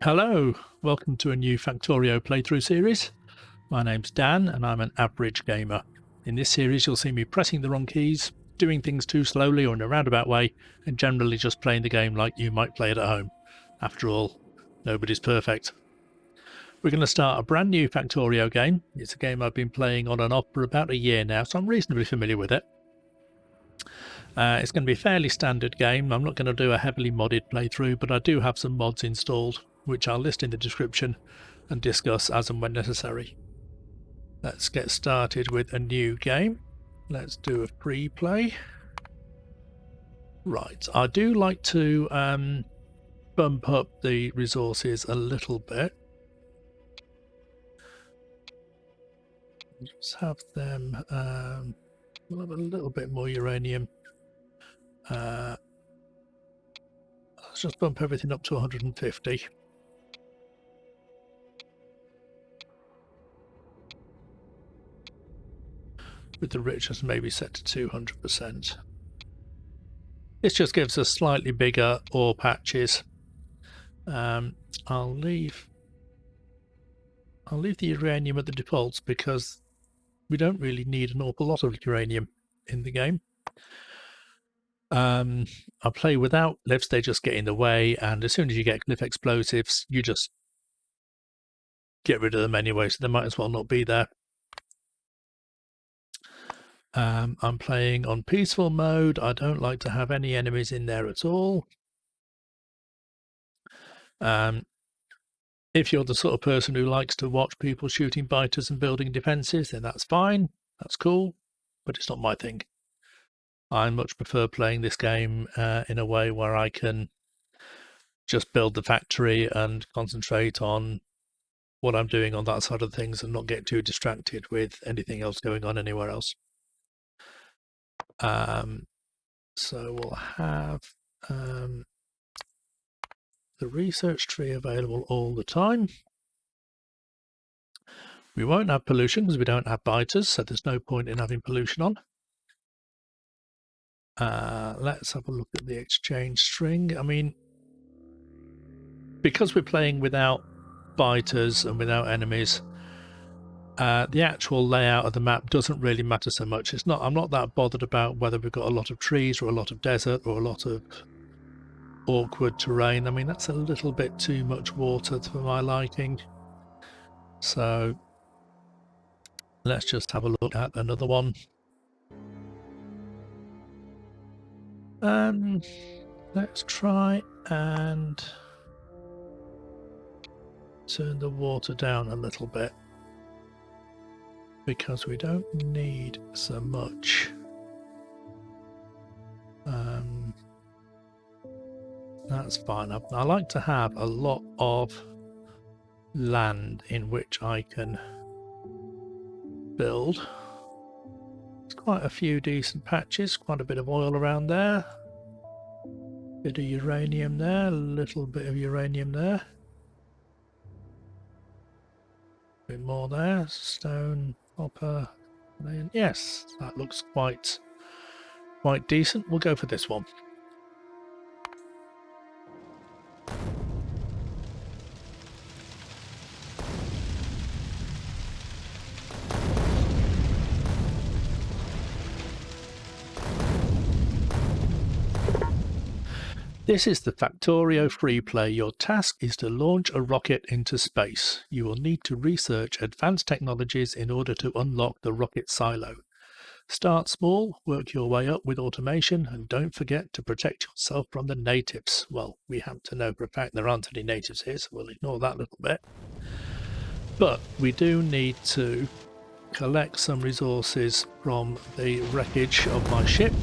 Hello, welcome to a new Factorio playthrough series. My name's Dan and I'm an average gamer. In this series you'll see me pressing the wrong keys, doing things too slowly or in a roundabout way, and generally just playing the game like you might play it at home. After all, nobody's perfect. We're going to start a brand new Factorio game. It's a game I've been playing on and off for about a year now, so I'm reasonably familiar with it. It's going to be a fairly standard game. I'm not going to do a heavily modded playthrough, but I do have some mods installed, which I'll list in the description and discuss as and when necessary. Let's get started with a new game. Let's do a free play. Right, I do like to bump up the resources a little bit. Just have them, we'll have a little bit more uranium. Let's just bump everything up to 150. With the richness maybe set to 200%. This just gives us slightly bigger ore patches. I'll leave the uranium at the defaults because we don't really need an awful lot of uranium in the game. I play without lifts, they just get in the way, and as soon as you get cliff explosives, you just get rid of them anyway, so they might as well not be there. I'm playing on peaceful mode. I don't like to have any enemies in there at all. If you're the sort of person who likes to watch people shooting biters and building defenses, then that's fine. That's cool, but it's not my thing. I much prefer playing this game in a way where I can just build the factory and concentrate on what I'm doing on that side of things and not get too distracted with anything else going on anywhere else. So we'll have the research tree available all the time. We won't have pollution because we don't have biters, so there's no point in having pollution on. Let's have a look at the exchange string. I mean, because we're playing without biters and without enemies, the actual layout of the map doesn't really matter so much. I'm not that bothered about whether we've got a lot of trees or a lot of desert or a lot of awkward terrain. I mean, that's a little bit too much water for my liking. So let's just have a look at another one. Let's try and turn the water down a little bit because we don't need so much. That's fine. I like to have a lot of land in which I can build. There's quite a few decent patches, quite a bit of oil around there. Bit of uranium there, a little bit of uranium there. A bit more there, stone, copper. Yes, that looks quite decent. We'll go for this one. This is the Factorio free play. Your task is to launch a rocket into space. You will need to research advanced technologies in order to unlock the rocket silo. Start small, work your way up with automation, and don't forget to protect yourself from the natives. Well, we have to know for a fact there aren't any natives here, so we'll ignore that little bit. But we do need to collect some resources from the wreckage of my ship.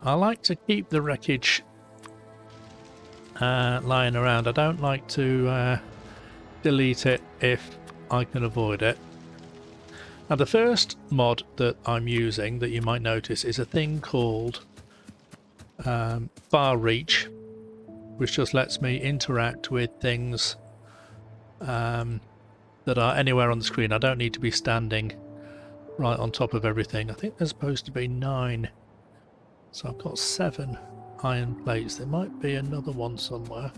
I like to keep the wreckage lying around. I don't like to delete it if I can avoid it. Now the first mod that I'm using that you might notice is a thing called Far Reach, which just lets me interact with things that are anywhere on the screen. I don't need to be standing right on top of everything. I think there's supposed to be 9. So I've got 7 iron plates. There might be another one somewhere.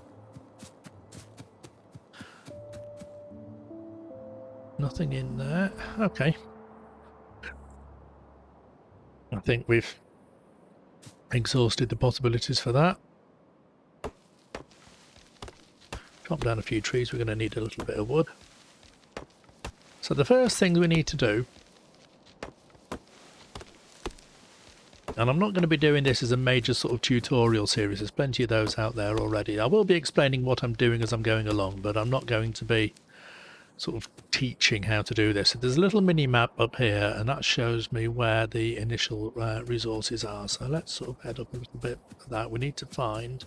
Nothing in there. Okay. I think we've exhausted the possibilities for that. Chop down a few trees. We're going to need a little bit of wood. So the first thing we need to do, and I'm not going to be doing this as a major sort of tutorial series, there's plenty of those out there already. I will be explaining what I'm doing as I'm going along, but I'm not going to be sort of teaching how to do this. So there's a little mini map up here, and that shows me where the initial resources are. So let's sort of head up a little bit for that. We need to find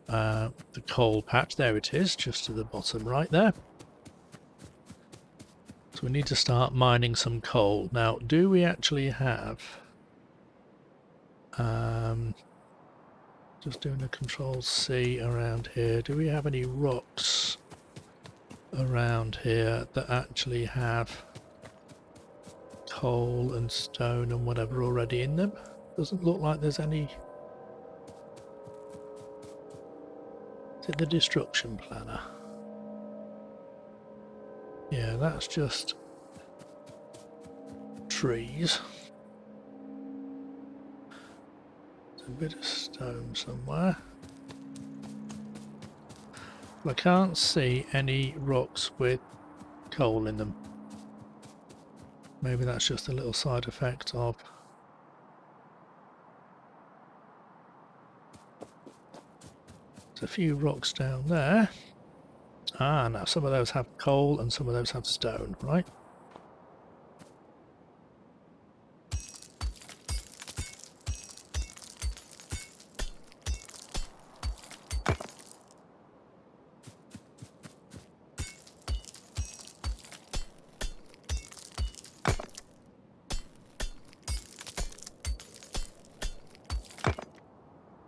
the coal patch. There it is, just to the bottom right there. So we need to start mining some coal. Now, do we actually have... just doing a Control-C around here. Do we have any rocks around here that actually have coal and stone and whatever already in them? Doesn't look like there's any. Is it the destruction planner? Yeah, that's just trees. There's a bit of stone somewhere. I can't see any rocks with coal in them. Maybe that's just a little side effect of... There's a few rocks down there. Ah, now some of those have coal and some of those have stone, right?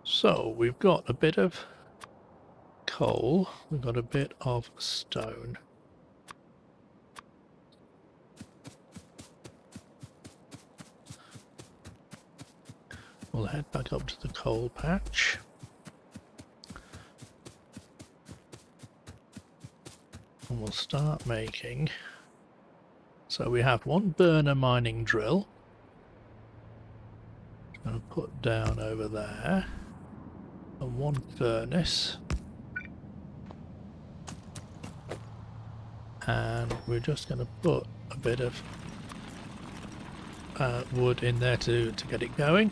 So we've got a bit of coal, we've got a bit of stone. We'll head back up to the coal patch. And we'll start making. So we have one burner mining drill. I'm going to put down over there. And one furnace, and we're just going to put a bit of wood in there to get it going.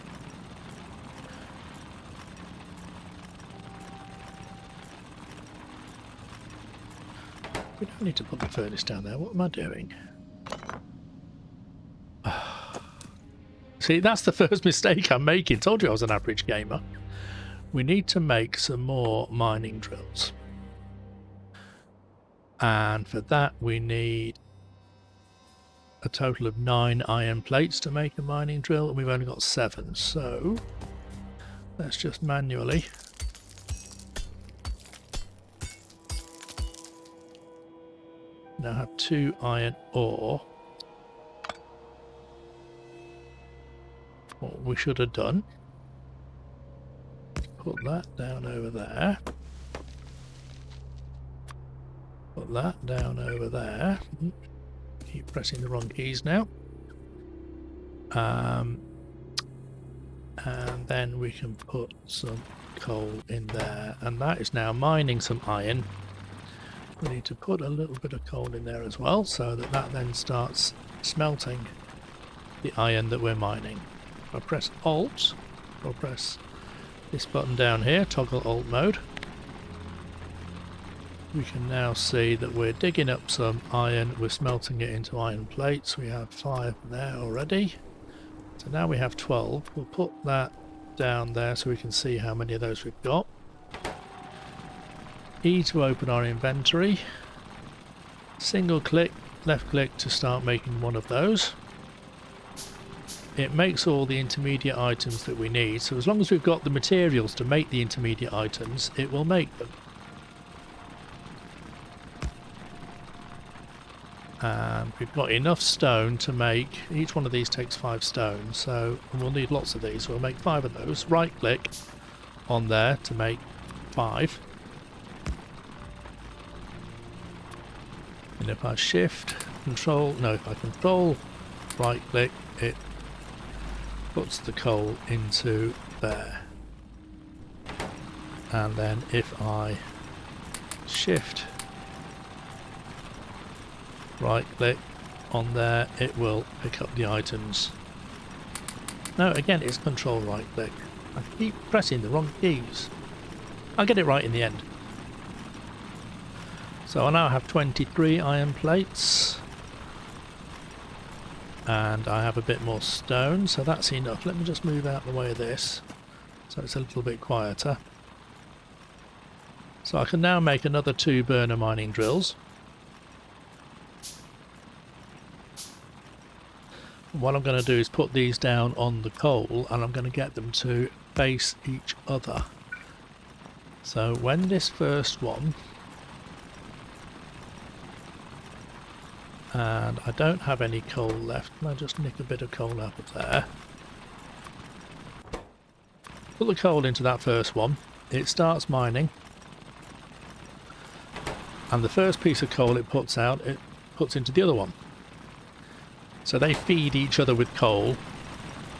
We don't need to put the furnace down there. What am I doing? See, that's the first mistake I'm making. Told you I was an average gamer. We need to make some more mining drills. And for that we need a total of 9 iron plates to make a mining drill, and we've only got 7. So let's just manually now have 2 iron ore. What we should have done, put that down over there. Put that down over there. Keep pressing the wrong keys now. And then we can put some coal in there. And that is now mining some iron. We need to put a little bit of coal in there as well, so that that then starts smelting the iron that we're mining. If I press Alt, or press this button down here, toggle alt mode, we can now see that we're digging up some iron, we're smelting it into iron plates. We have 5 there already, so now we have 12. We'll put that down there so we can see how many of those we've got. E to open our inventory, single click, left click to start making one of those. It makes all the intermediate items that we need, so as long as we've got the materials to make the intermediate items, it will make them. And we've got enough stone to make, each one of these takes 5 stone, so we'll need lots of these, so we'll make 5 of those. Right click on there to make 5. And if I shift, control, no, if I control right click, it puts the coal into there. And then if I shift right click on there, it will pick up the items. No, again, it's control right click. I keep pressing the wrong keys. I'll get it right in the end. So I now have 23 iron plates. And I have a bit more stone, so that's enough. Let me just move out the way of this, so it's a little bit quieter. So I can now make another 2 burner mining drills. What I'm going to do is put these down on the coal, and I'm going to get them to face each other. So when this first one, and I don't have any coal left, can I just nick a bit of coal out of there? Put the coal into that first one, it starts mining, and the first piece of coal it puts out, it puts into the other one. So they feed each other with coal,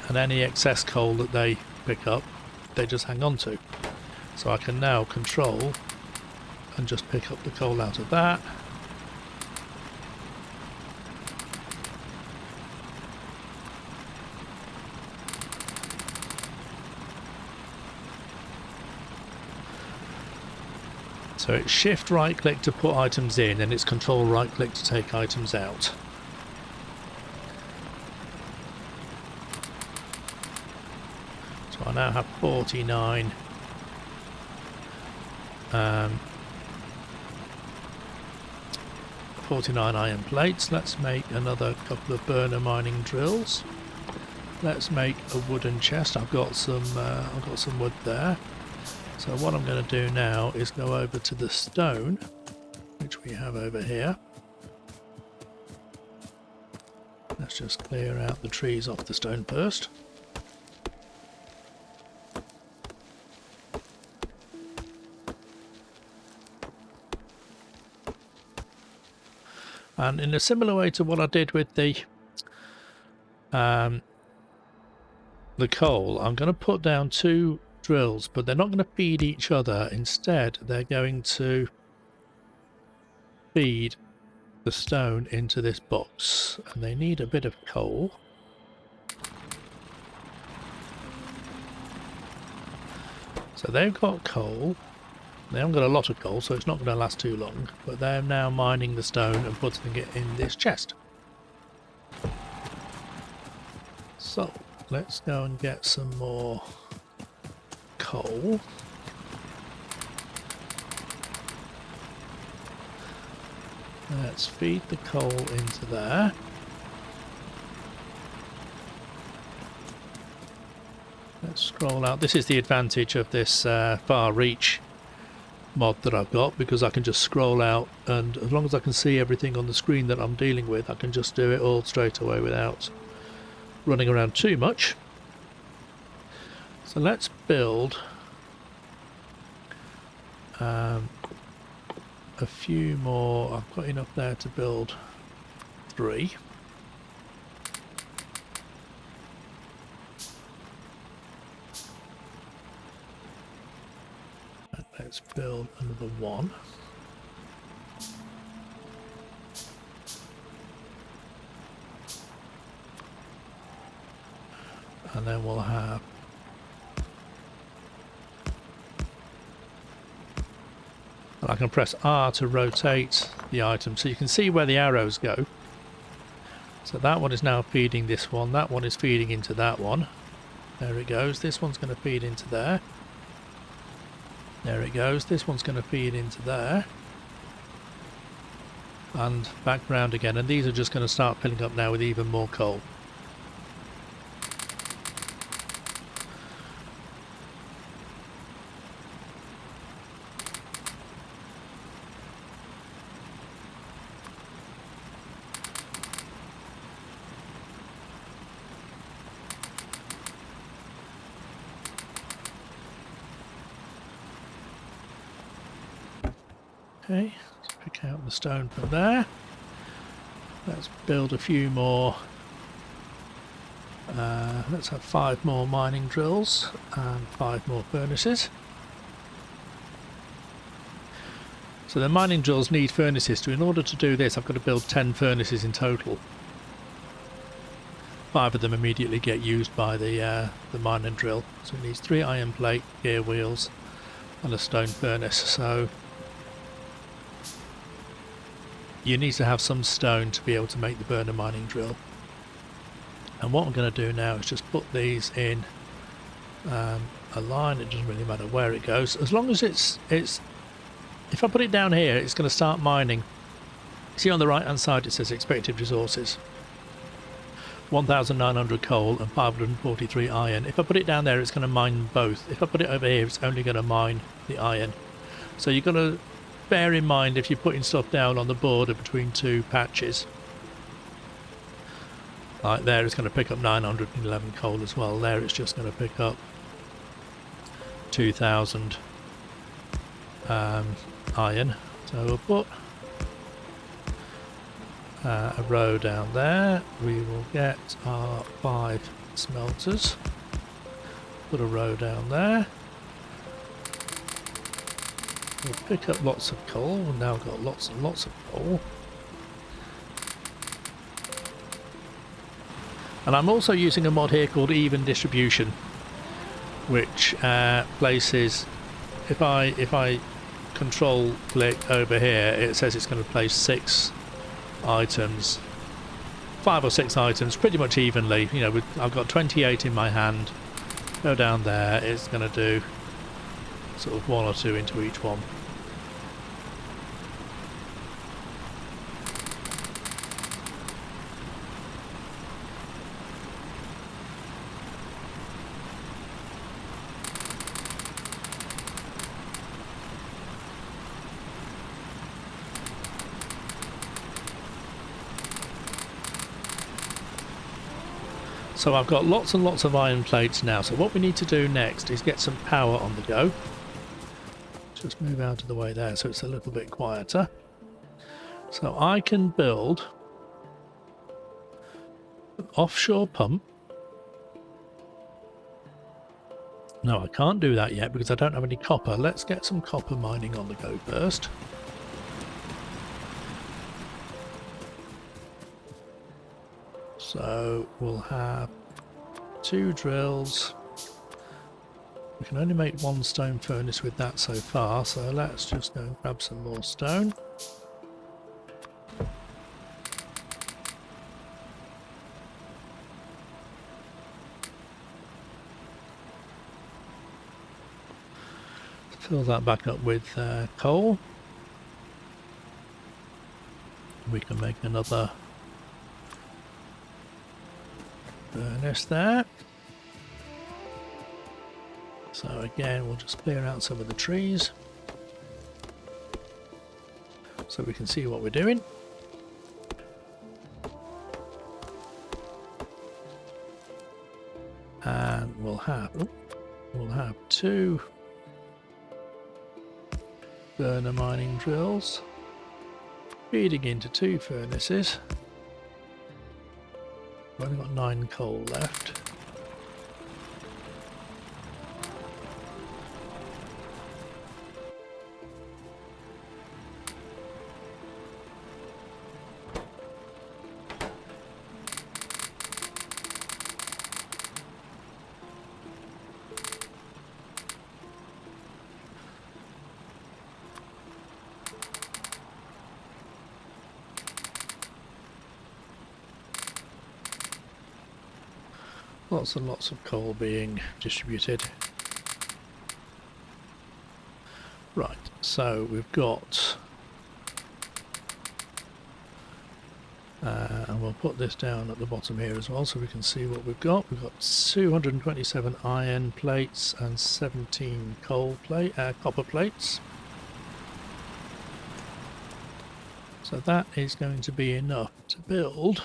and any excess coal that they pick up, they just hang on to. So I can now control and just pick up the coal out of that. So it's shift right click to put items in, and it's control right click to take items out. So I now have 49 49 iron plates. Let's make another couple of burner mining drills. Let's make a wooden chest. I've got some wood there. So what I'm going to do now is go over to the stone, which we have over here. Let's just clear out the trees off the stone first. And in a similar way to what I did with the coal, I'm going to put down 2 drills, but they're not going to feed each other. Instead, they're going to feed the stone into this box, and they need a bit of coal. So they've got coal. They haven't got a lot of coal, so it's not going to last too long, but they're now mining the stone and putting it in this chest. So let's go and get some more coal. Let's feed the coal into there. Let's scroll out. This is the advantage of this far reach mod that I've got, because I can just scroll out, and as long as I can see everything on the screen that I'm dealing with, I can just do it all straight away without running around too much. So let's build a few more. I've got enough there to build 3. And let's build another 1. And then we'll have and I can press R to rotate the item, so you can see where the arrows go. So that one is now feeding this one, that one is feeding into that one. There it goes, this one's going to feed into there. There it goes, this one's going to feed into there. And back round again, and these are just going to start filling up now with even more coal. Okay, let's pick out the stone from there. Let's build a few more. Let's have 5 more mining drills and 5 more furnaces. So the mining drills need furnaces. In order to do this, I've got to build 10 furnaces in total. 5 of them immediately get used by the mining drill. So it needs 3 iron plate, gear wheels and a stone furnace. So you need to have some stone to be able to make the burner mining drill. And what I'm going to do now is just put these in a line. It doesn't really matter where it goes, as long as it's if I put it down here, it's going to start mining. See on the right hand side it says expected resources, 1,900 coal and 543 iron. If I put it down there, it's going to mine both. If I put it over here, it's only going to mine the iron. So you've got to bear in mind, if you're putting stuff down on the border between 2 patches, like there, it's going to pick up 911 coal as well. There it's just going to pick up 2,000 iron. So we'll put a row down there. We will get our 5 smelters. Put a row down there. We'll pick up lots of coal. We've now got lots and lots of coal. And I'm also using a mod here called even distribution, which places, if I control click over here, it says it's going to place 6 items, 5 or 6 items pretty much evenly. You know, I've got 28 in my hand. Go down there, it's going to do sort of 1 or 2 into each one. So I've got lots and lots of iron plates now. So what we need to do next is get some power on the go. Just move out of the way there so it's a little bit quieter. So I can build an offshore pump. No, I can't do that yet because I don't have any copper. Let's get some copper mining on the go first. So we'll have 2 drills. We can only make 1 stone furnace with that so far, so let's just go and grab some more stone. Fill that back up with coal. We can make another furnace there. So again, we'll just clear out some of the trees so we can see what we're doing. And we'll have 2 burner mining drills feeding into 2 furnaces. We've only got 9 coal left. Lots and lots of coal being distributed. Right, so we've got, and we'll put this down at the bottom here as well so we can see what we've got. We've got 227 iron plates and 17 copper plates. So that is going to be enough to build.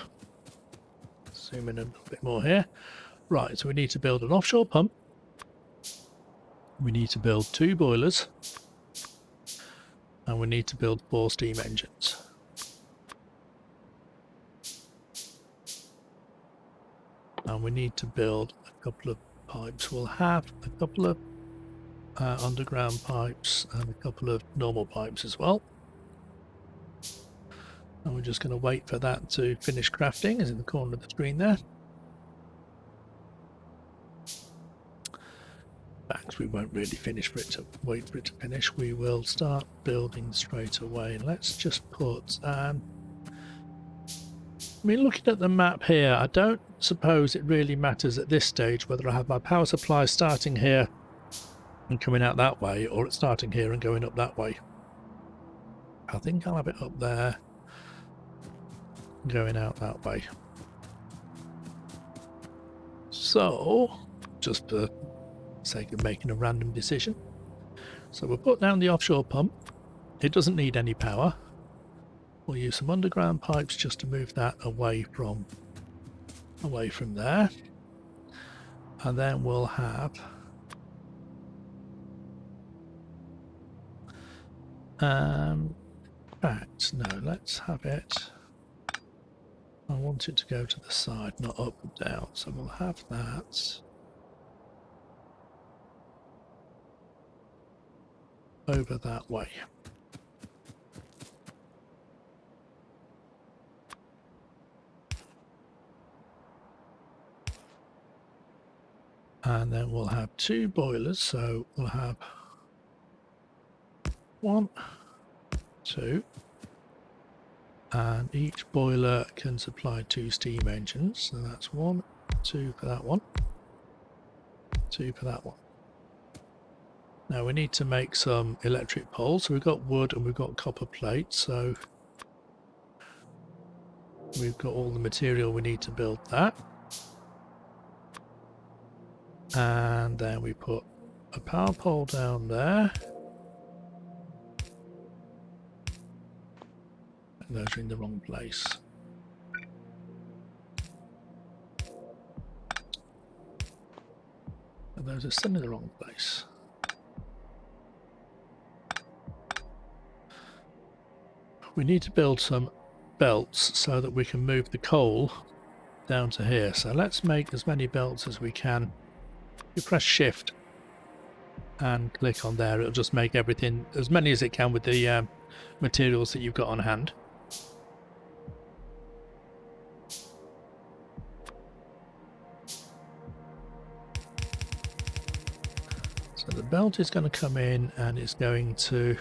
Zoom in a little bit more here. Right, so we need to build an offshore pump. We need to build 2 boilers. And we need to build 4 steam engines. And we need to build a couple of pipes. We'll have a couple of underground pipes and a couple of normal pipes as well. And we're just going to wait for that to finish crafting, as in the corner of the screen there. In fact, we won't really finish for it to wait for it to finish. We will start building straight away. Let's just put I mean, looking at the map here, I don't suppose it really matters at this stage whether I have my power supply starting here and coming out that way, or it's starting here and going up that way. I think I'll have it up there, going out that way. So, just for sake of making a random decision, so we'll put down the offshore pump. It doesn't need any power. We'll use some underground pipes just to move that away from there, and then we'll have in fact, no, let's have it. I want it to go to the side, not up and down, so we'll have that over that way. And then we'll have 2 boilers, so we'll have 1, 2, and each boiler can supply 2 steam engines, so that's 1, 2 for that one, 2 for that one. Now we need to make some electric poles, so we've got wood and we've got copper plate, so we've got all the material we need to build that. And then we put a power pole down there. And those are in the wrong place. And those are still in the wrong place. We need to build some belts so that we can move the coal down to here. So let's make as many belts as we can. You press shift and click on there, it'll just make everything as many as it can with the materials that you've got on hand. So the belt is going to come in and it's going to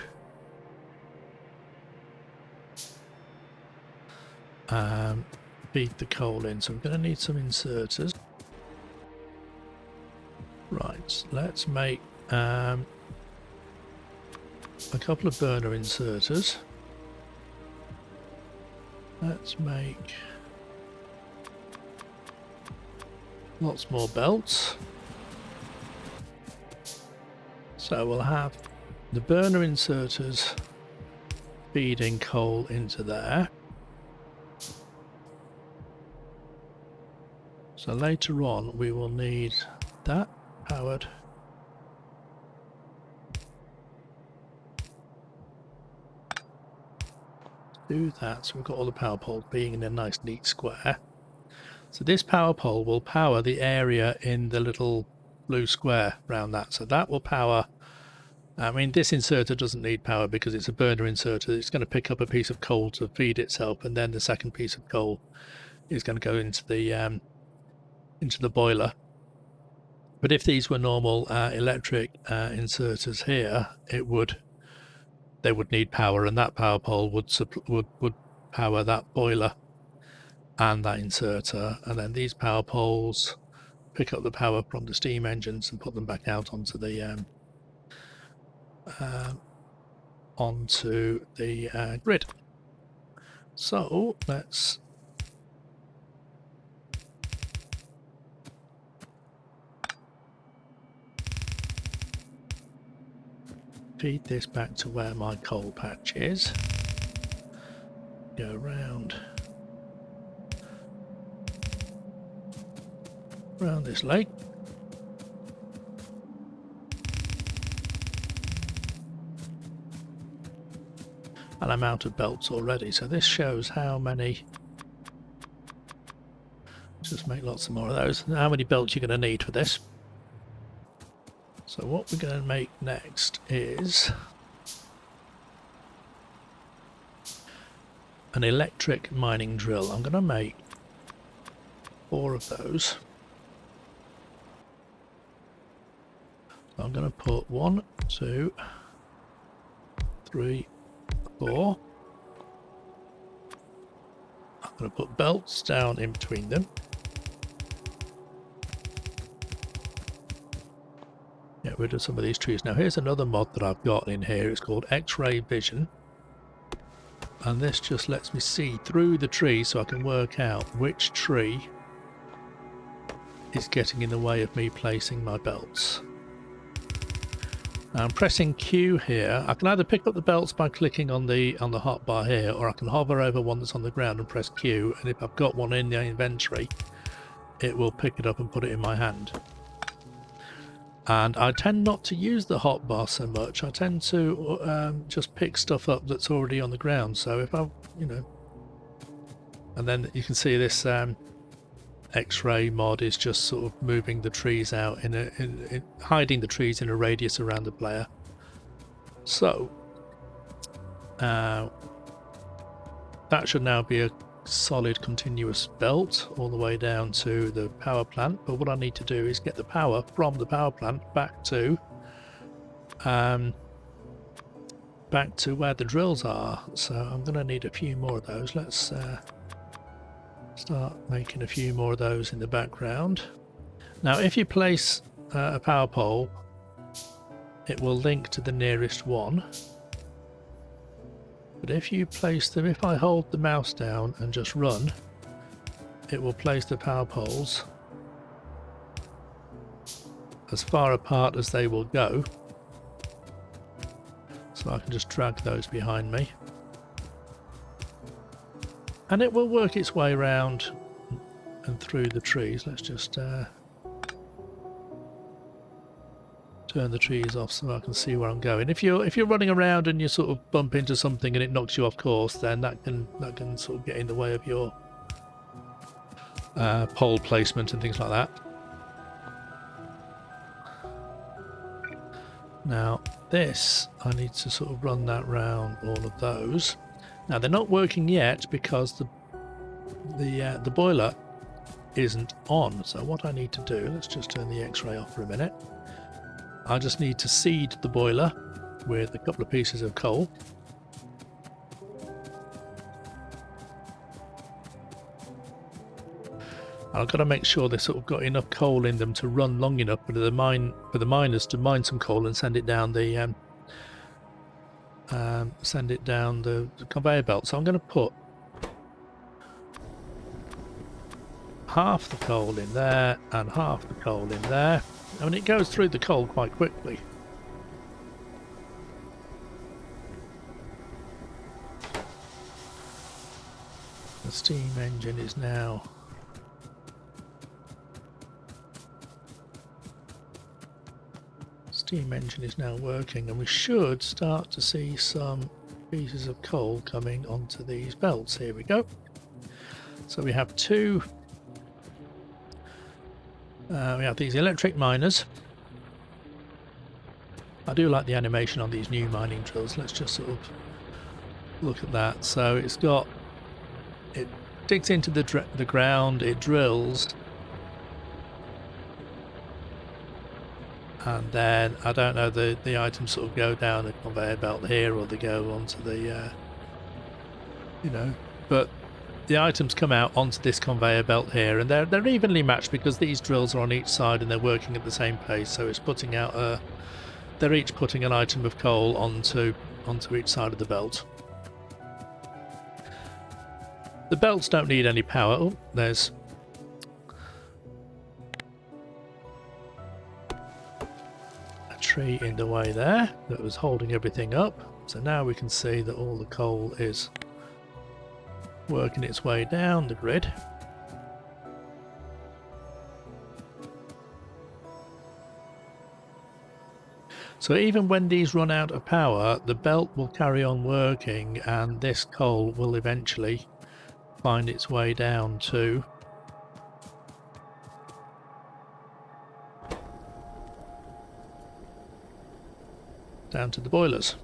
feed the coal in, so we're going to need some inserters. Right, let's make a couple of burner inserters. Let's make lots more belts. So we'll have the burner inserters feeding coal into there. So later on we will need that powered. Do that, so we've got all the power poles being in a nice neat square. So this power pole will power the area in the little blue square around that. So that will power, I mean, this inserter doesn't need power because it's a burner inserter. It's going to pick up a piece of coal to feed itself, and then the second piece of coal is going to go into the boiler. But if these were normal electric inserters here, they would need power, and that power pole would power that boiler and that inserter, and then these power poles pick up the power from the steam engines and put them back out onto the grid. So let's feed this back to where my coal patch is. Go around this lake. and I'm out of belts already. So this shows how many, just make lots of more of those, how many belts you're going to need for this. So what we're going to make next is an electric mining drill. I'm going to make 4 of those. So I'm going to put 1, 2, 3, 4. I'm going to put belts down in between them. Get rid of some of these trees. Now here's another mod that I've got in here. It's called XRay Vision. And this just lets me see through the tree so I can work out which tree is getting in the way of me placing my belts. Now I'm pressing Q here. I can either pick up the belts by clicking on the hotbar here, or I can hover over one that's on the ground and press Q, and if I've got one in the inventory, it will pick it up and put it in my hand. And I tend not to use the hotbar so much. I tend to just pick stuff up that's already on the ground. So if I, and then you can see this X-ray mod is just sort of moving the trees out, in hiding the trees in a radius around the player. So that should now be a solid continuous belt all the way down to the power plant. But what I need to do is get the power from the power plant back to where the drills are. So I'm going to need a few more of those. Let's start making a few more of those in the background. Now if you place a power pole, it will link to the nearest one. But if you place them, if I hold the mouse down and just run, it will place the power poles as far apart as they will go. So I can just drag those behind me. And it will work its way around and through the trees. Let's just turn the trees off so I can see where I'm going. If you're running around and you sort of bump into something and it knocks you off course, then that can sort of get in the way of your pole placement and things like that. Now this, I need to sort of run that round all of those. Now they're not working yet because the boiler isn't on. So what I need to do, let's just turn the X-ray off for a minute. I just need to seed the boiler with a couple of pieces of coal. And I've got to make sure they've sort of got enough coal in them to run long enough for the miners to mine some coal and send it down the conveyor belt. So I'm going to put half the coal in there and half the coal in there. I mean, it goes through the coal quite quickly. The steam engine is now working, and we should start to see some pieces of coal coming onto these belts. Here we go. So we have two. We have these electric miners. I do like the animation on these new mining drills. Let's just sort of look at that. So it digs into the ground, it drills, and then I don't know, the items sort of go down the conveyor belt here, or they go onto the but the items come out onto this conveyor belt here, and they're evenly matched because these drills are on each side and they're working at the same pace. So it's putting out they're each putting an item of coal onto each side of the belt. The belts don't need any power. Oh, there's a tree in the way there that was holding everything up. So now we can see that all the coal is working its way down the grid. So even when these run out of power, the belt will carry on working and this coal will eventually find its way down to the boilers.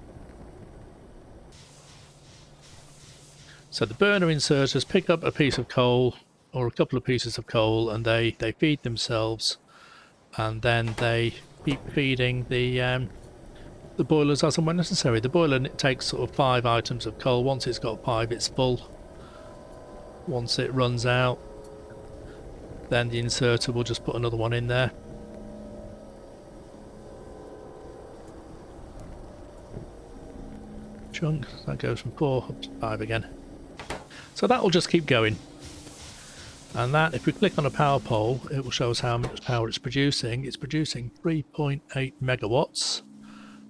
So the burner inserters pick up a piece of coal or a couple of pieces of coal and they feed themselves, and then they keep feeding the boilers as and when necessary. The boiler takes sort of 5 items of coal. Once it's got 5, it's full. Once it runs out, then the inserter will just put another one in there. Chunk, that goes from 4 up to 5 again. So that will just keep going. And that, if we click on a power pole, it will show us how much power it's producing. It's producing 3.8 megawatts.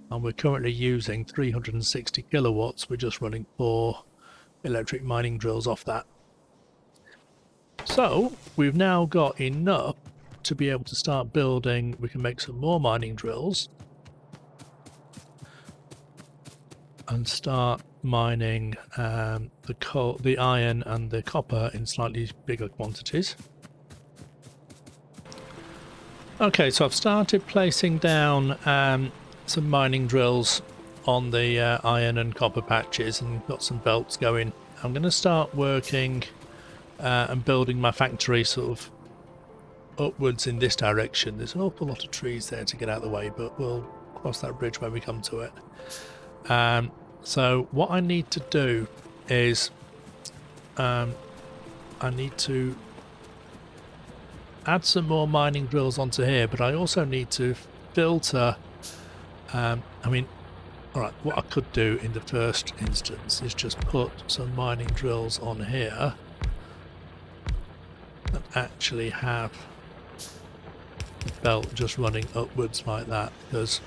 And we're currently using 360 kilowatts. We're just running 4 electric mining drills off that. So we've now got enough to be able to start building. We can make some more mining drills and start mining the coal, the iron and the copper in slightly bigger quantities. Okay, so I've started placing down some mining drills on the iron and copper patches and got some belts going. I'm going to start working and building my factory sort of upwards in this direction. There's an awful lot of trees there to get out of the way, but we'll cross that bridge when we come to it. So what I need to do is I need to add some more mining drills onto here, but I also need to filter. I mean, alright, what I could do in the first instance is just put some mining drills on here and actually have the belt just running upwards like that, because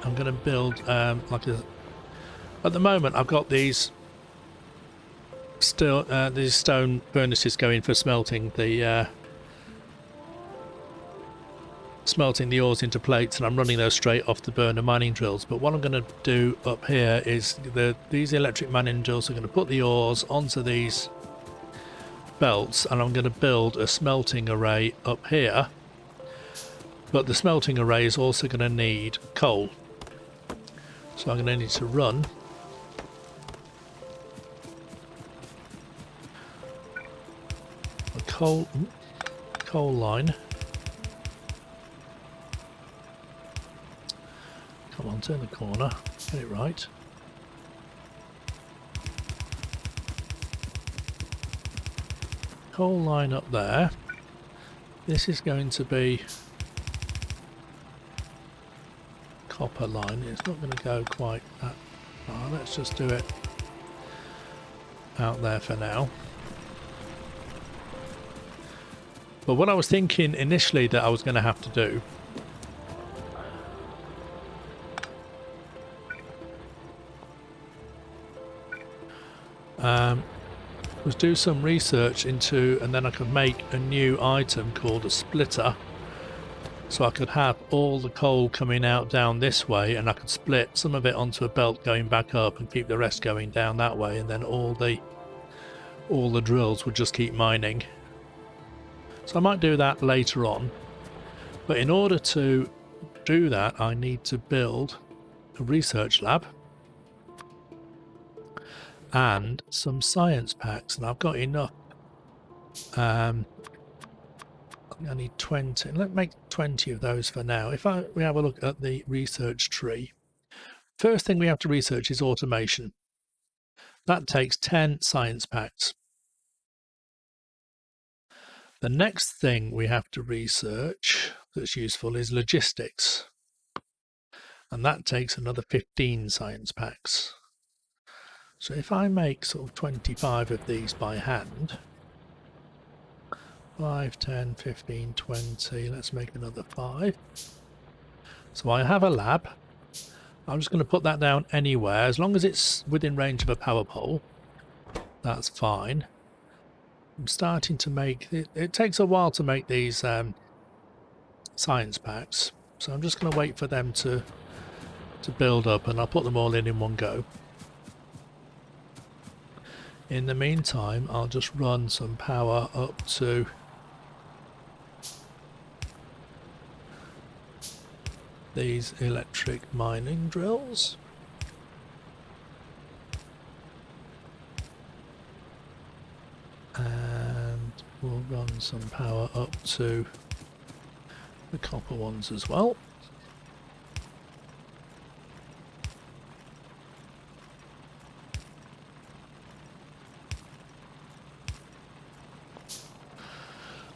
I'm going to build like a. At the moment, I've got these these stone furnaces going for smelting the ores into plates, and I'm running those straight off the burner mining drills. But what I'm going to do up here is these electric mining drills are going to put the ores onto these belts, and I'm going to build a smelting array up here. But the smelting array is also going to need coal, so I'm going to need to run a coal line. Come on, turn the corner, get it right. Coal line up there. This is going to be copper line. It's not going to go quite that far. Let's just do it out there for now. But what I was thinking initially that I was going to have to do was do some research into, and then I could make a new item called a splitter, so I could have all the coal coming out down this way, and I could split some of it onto a belt going back up and keep the rest going down that way, and then all the drills would just keep mining. So I might do that later on, but in order to do that I need to build a research lab and some science packs, and I've got enough. I need 20. Let's make 20 of those for now. If we have a look at the research tree, first thing we have to research is automation. That takes 10 science packs. The next thing we have to research that's useful is logistics, and that takes another 15 science packs. So if I make sort of 25 of these by hand, 5, 10, 15, 20, let's make another 5. So I have a lab. I'm just going to put that down anywhere, as long as it's within range of a power pole, that's fine. I'm starting to make, it takes a while to make these science packs, so I'm just going to wait for them to to build up, and I'll put them all in one go. In the meantime, I'll just run some power up to these electric mining drills. And we'll run some power up to the copper ones as well.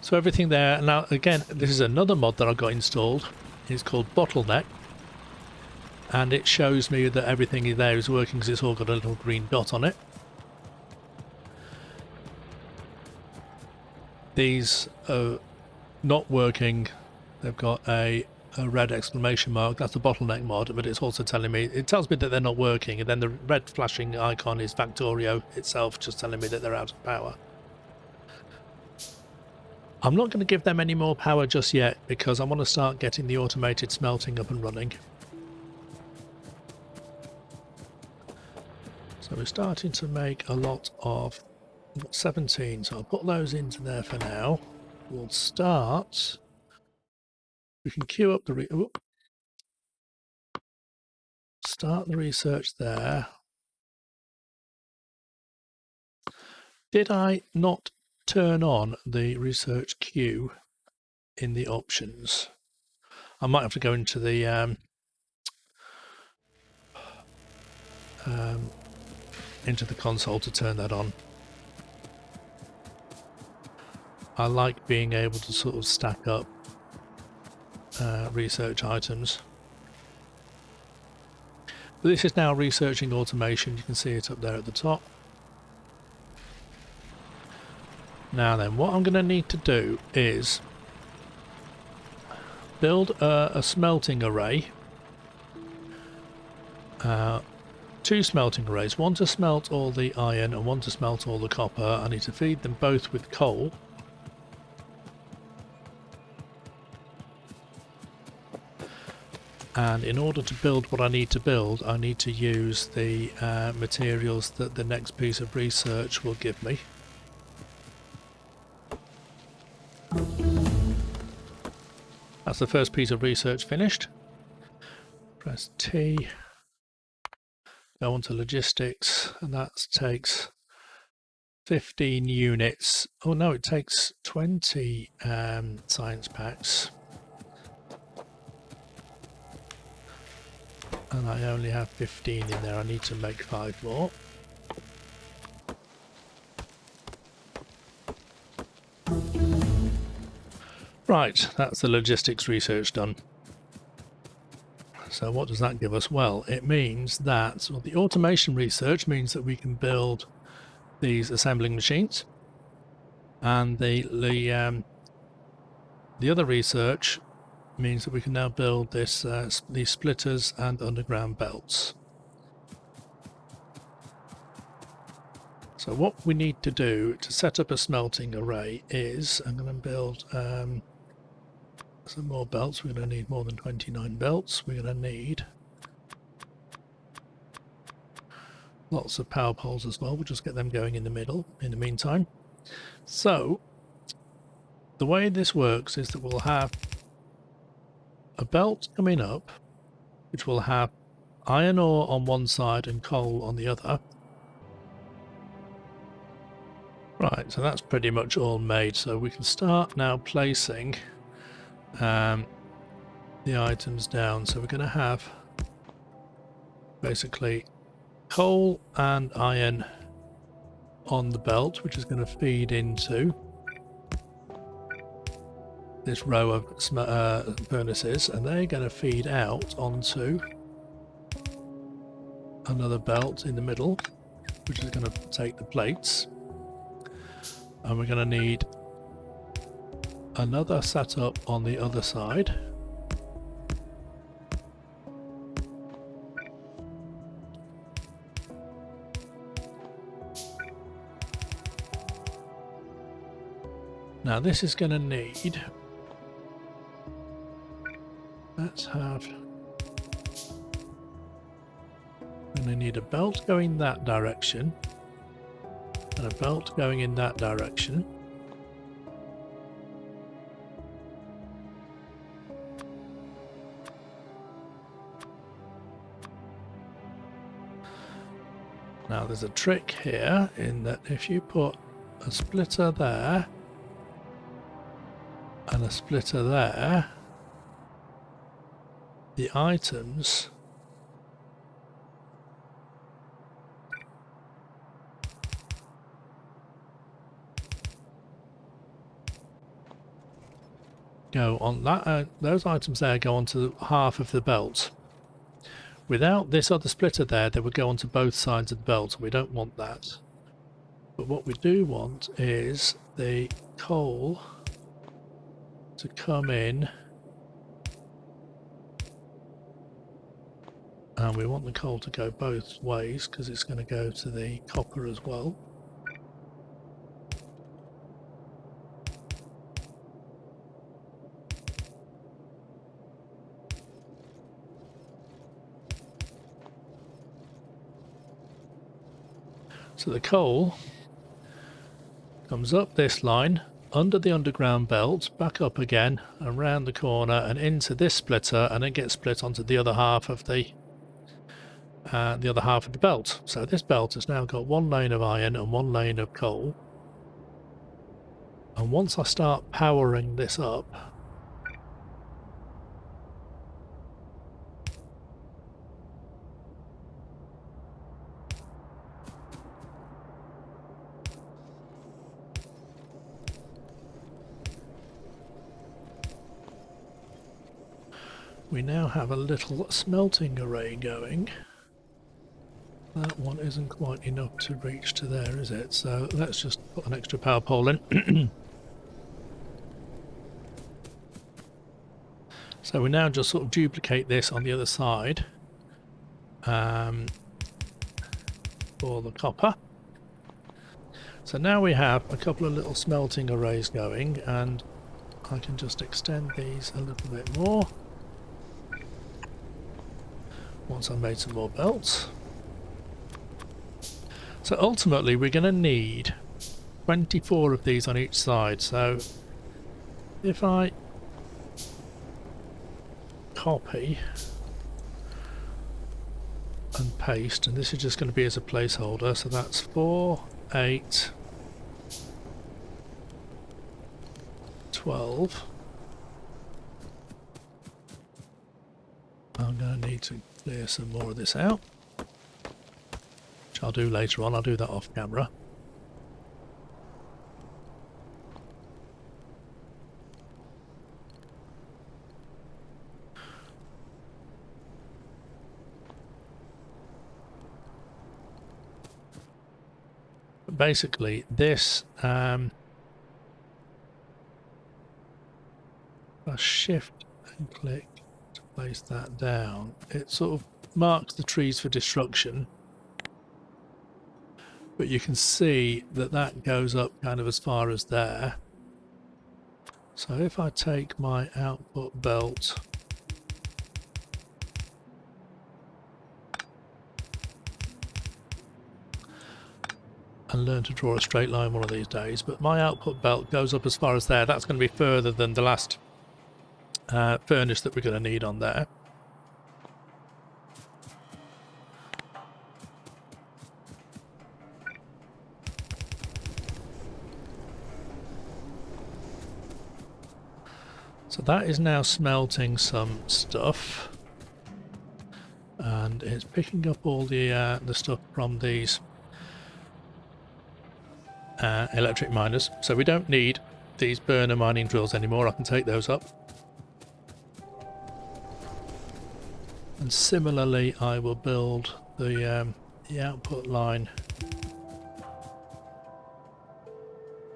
So everything there. Now again, this is another mod that I got installed. It's called Bottleneck, and it shows me that everything there is working because it's all got a little green dot on it. These are not working. They've got a red exclamation mark. That's the Bottleneck mod, but it's also telling me, it tells me that they're not working, and then the red flashing icon is Factorio itself, just telling me that they're out of power. I'm not going to give them any more power just yet because I want to start getting the automated smelting up and running. So we're starting to make a lot of, we've got 17, so I'll put those into there for now. We'll start, we can queue up the, start the research there. Did I not turn on the research queue in the options? I might have to go into the console to turn that on. I like being able to sort of stack up research items. But this is now researching automation. You can see it up there at the top. Now then, what I'm going to need to do is build a smelting array. 2 smelting arrays, one to smelt all the iron and one to smelt all the copper. I need to feed them both with coal. And in order to build what I need to build, I need to use the materials that the next piece of research will give me. That's the first piece of research finished. Press T, go on to logistics, and that takes 15 units. Oh no, it takes 20 science packs. And I only have 15 in there. I need to make 5 more. Right, that's the logistics research done. So what does that give us? Well, it means that the automation research means that we can build these assembling machines, and the other research means that we can now build this these splitters and underground belts. So what we need to do to set up a smelting array is, I'm going to build some more belts. We're going to need more than 29 belts. We're going to need lots of power poles as well. We'll just get them going in the middle in the meantime. So the way this works is that we'll have a belt coming up, which will have iron ore on one side and coal on the other. Right, so that's pretty much all made. So we can start now placing the items down. So we're going to have basically coal and iron on the belt, which is going to feed into this row of furnaces, and they're going to feed out onto another belt in the middle, which is going to take the plates. And we're going to need another setup on the other side. Now this is going to need, let's have going to need a belt going that direction and a belt going in that direction. Now there's a trick here in that if you put a splitter there and a splitter there, the items go on that. Those items there go onto half of the belt. Without this other splitter there, they would go onto both sides of the belt. We don't want that. But what we do want is the coal to come in, and we want the coal to go both ways because it's going to go to the copper as well. So the coal comes up this line, under the underground belt, back up again, around the corner and into this splitter, and then gets split onto the other half of the belt. So this belt has now got one lane of iron and one lane of coal. And once I start powering this up, we now have a little smelting array going. That one isn't quite enough to reach to there, is it? So let's just put an extra power pole in. So we now just sort of duplicate this on the other side for the copper. So now we have a couple of little smelting arrays going, and I can just extend these a little bit more once I've made some more belts. So ultimately we're going to need 24 of these on each side. So if I copy and paste, and this is just going to be as a placeholder, so that's 4, 8, 12. I'm going to need to clear some more of this out, which I'll do later on. I'll do that off camera. But basically this I shift and click to place that down. It sort of marks the trees for destruction, but you can see that that goes up kind of as far as there. So if I take my output belt and learn to draw a straight line one of these days, but my output belt goes up as far as there, that's going to be further than the last furnace that we're going to need on there. So that is now smelting some stuff, and it's picking up all the stuff from these electric miners. So we don't need these burner mining drills anymore. I can take those up. And similarly, I will build the output line.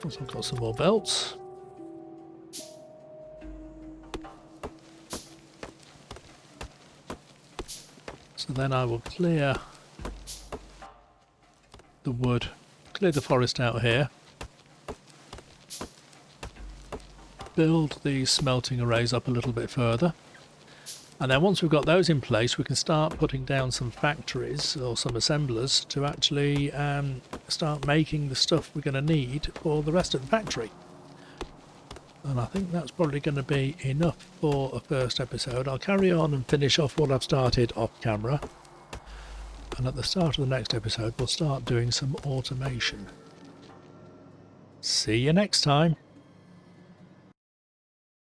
Once I've got some more belts. So then I will clear the wood, clear the forest out here, build these smelting arrays up a little bit further, And then once we've got those in place, we can start putting down some factories or some assemblers to actually start making the stuff we're going to need for the rest of the factory. And I think that's probably going to be enough for a first episode. I'll carry on and finish off what I've started off camera. And at the start of the next episode, we'll start doing some automation. See you next time.